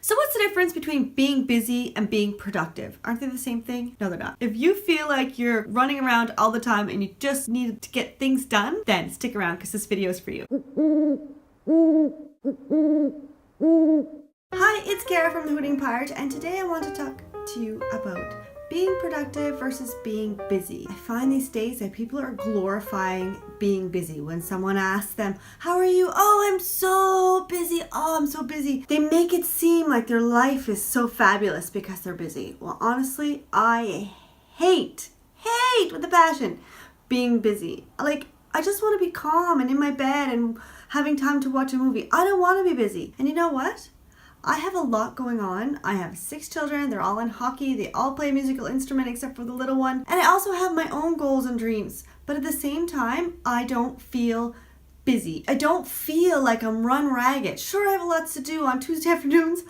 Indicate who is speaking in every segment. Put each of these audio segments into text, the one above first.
Speaker 1: So what's the difference between being busy and being productive? Aren't they the same thing? No, they're not. If you feel like you're running around all the time and you just need to get things done, then stick around because this video is for you. Hi, it's Kara from the Hooting Pirate, and today I want to talk to you about being productive versus being busy. I find these days that people are glorifying being busy. When someone asks them, how are you? Oh, I'm so busy. Oh, I'm so busy. They make it seem like their life is so fabulous because they're busy. Well, honestly, I hate with a passion being busy. Like, I just want to be calm and in my bed and having time to watch a movie. I don't want to be busy. And you know what? I have a lot going on. I have 6 children. They're all in hockey. They all play a musical instrument except for the little one. And I also have my own goals and dreams. But at the same time, I don't feel busy. I don't feel like I'm run ragged. Sure, I have lots to do on Tuesday afternoons.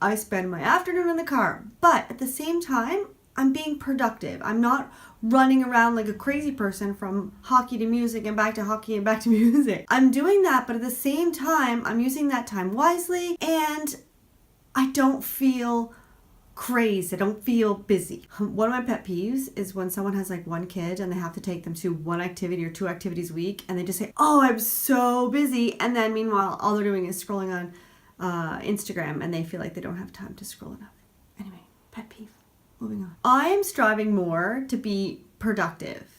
Speaker 1: I spend my afternoon in the car. But at the same time, I'm being productive. I'm not running around like a crazy person from hockey to music and back to hockey and back to music. I'm doing that, but at the same time, I'm using that time wisely, and I don't feel crazed. I don't feel busy. One of my pet peeves is when someone has like one kid and they have to take them to one activity or 2 activities a week and they just say, oh, I'm so busy. And then meanwhile, all they're doing is scrolling on Instagram and they feel like they don't have time to scroll enough. Anyway, pet peeve. Moving on. I am striving more to be productive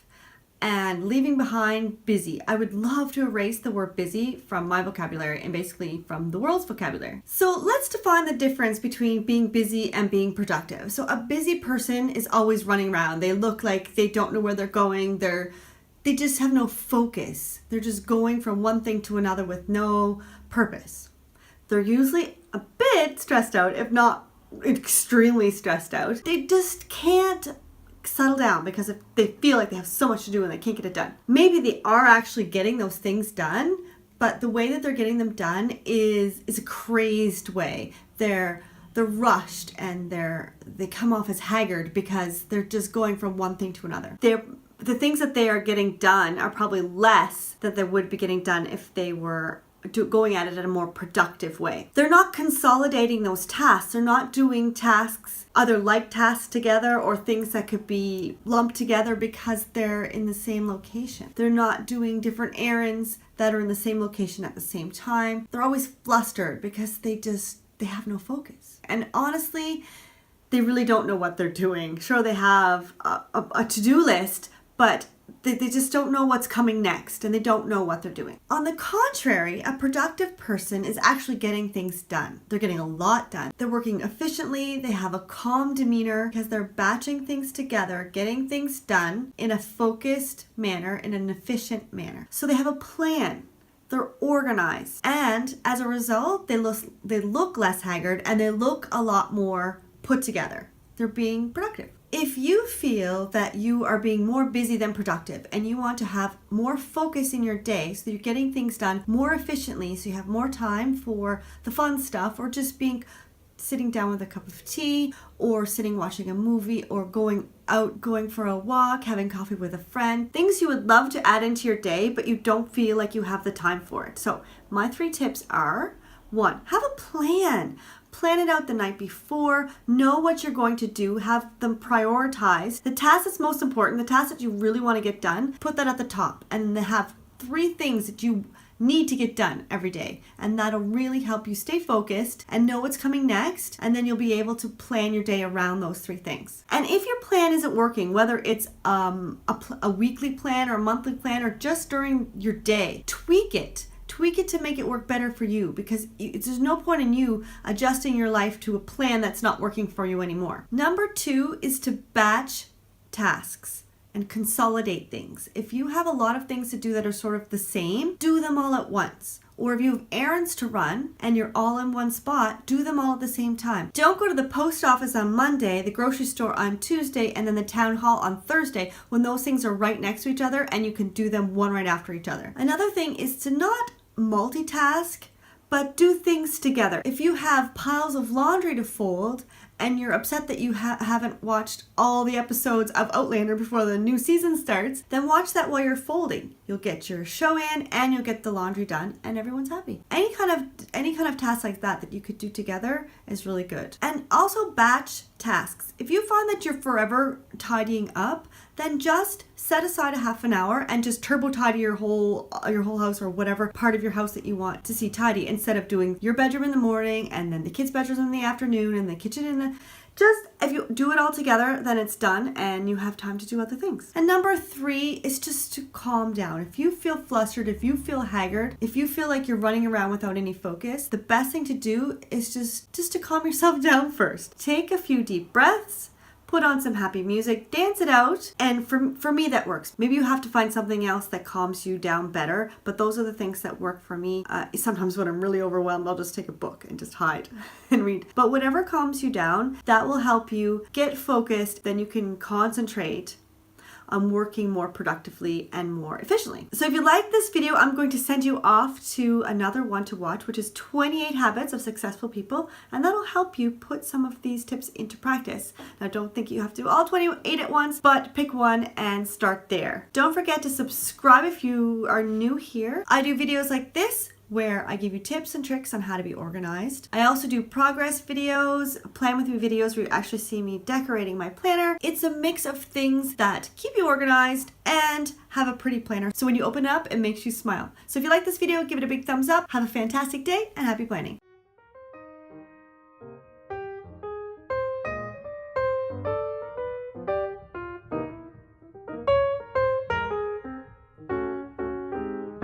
Speaker 1: and leaving behind busy. I would love to erase the word busy from my vocabulary and basically from the world's vocabulary. So let's define the difference between being busy and being productive. So a busy person is always running around. They look like they don't know where they're going. They just have no focus. They're just going from one thing to another with no purpose. They're usually a bit stressed out, if not extremely stressed out. They just can't settle down because if they feel like they have so much to do and they can't get it done. Maybe they are actually getting those things done, but the way that they're getting them done is a crazed way. They're rushed and they come off as haggard because they're just going from one thing to another. The things that they are getting done are probably less than they would be getting done if they were going at it in a more productive way. They're not consolidating those tasks. They're not doing tasks, other like tasks together or things that could be lumped together because they're in the same location. They're not doing different errands that are in the same location at the same time. They're always flustered because they have no focus. And honestly, they really don't know what they're doing. Sure, they have a to-do list, but they just don't know what's coming next and they don't know what they're doing. On the contrary, a productive person is actually getting things done. They're getting a lot done. They're working efficiently. They have a calm demeanor because they're batching things together, getting things done in a focused manner, in an efficient manner. So they have a plan. They're organized. And as a result, they look less haggard and they look a lot more put together. They're being productive. If you feel that you are being more busy than productive and you want to have more focus in your day so you're getting things done more efficiently so you have more time for the fun stuff or just sitting down with a cup of tea or sitting watching a movie or going for a walk, having coffee with a friend, things you would love to add into your day but you don't feel like you have the time for it. So my 3 tips are: 1, have a plan. Plan it out the night before. Know what you're going to do. Have them prioritize. The task that's most important, the task that you really want to get done, put that at the top. And then have 3 things that you need to get done every day. And that'll really help you stay focused and know what's coming next. And then you'll be able to plan your day around those 3 things. And if your plan isn't working, whether it's a weekly plan or a monthly plan or just during your day, tweak it. Tweak it to make it work better for you because there's no point in you adjusting your life to a plan that's not working for you anymore. Number 2 is to batch tasks and consolidate things. If you have a lot of things to do that are sort of the same, do them all at once. Or if you have errands to run and you're all in one spot, do them all at the same time. Don't go to the post office on Monday, the grocery store on Tuesday, and then the town hall on Thursday when those things are right next to each other and you can do them one right after each other. Another thing is to not multitask, but do things together. If you have piles of laundry to fold and you're upset that you haven't watched all the episodes of Outlander before the new season starts, then watch that while you're folding. You'll get your show in and you'll get the laundry done and everyone's happy. Any kind of task like that you could do together is really good. And also batch tasks. If you find that you're forever tidying up, then just set aside a half an hour and just turbo tidy your whole house, or whatever part of your house that you want to see tidy, instead of doing your bedroom in the morning and then the kids' bedrooms in the afternoon and the kitchen in the... Just, if you do it all together, then it's done and you have time to do other things. And number 3 is just to calm down. If you feel flustered, if you feel haggard, if you feel like you're running around without any focus, the best thing to do is just to calm yourself down first. Take a few deep breaths, put on some happy music, dance it out, and for me that works. Maybe you have to find something else that calms you down better, but those are the things that work for me. Sometimes when I'm really overwhelmed, I'll just take a book and just hide and read. But whatever calms you down, that will help you get focused, then you can concentrate on working more productively and more efficiently. So if you like this video, I'm going to send you off to another one to watch, which is 28 Habits of Successful People, and that'll help you put some of these tips into practice. Now, don't think you have to do all 28 at once, but pick one and start there. Don't forget to subscribe if you are new here. I do videos like this where I give you tips and tricks on how to be organized. I also do progress videos, plan with me videos where you actually see me decorating my planner. It's a mix of things that keep you organized and have a pretty planner, so when you open it up, it makes you smile. So if you like this video, give it a big thumbs up. Have a fantastic day and happy planning.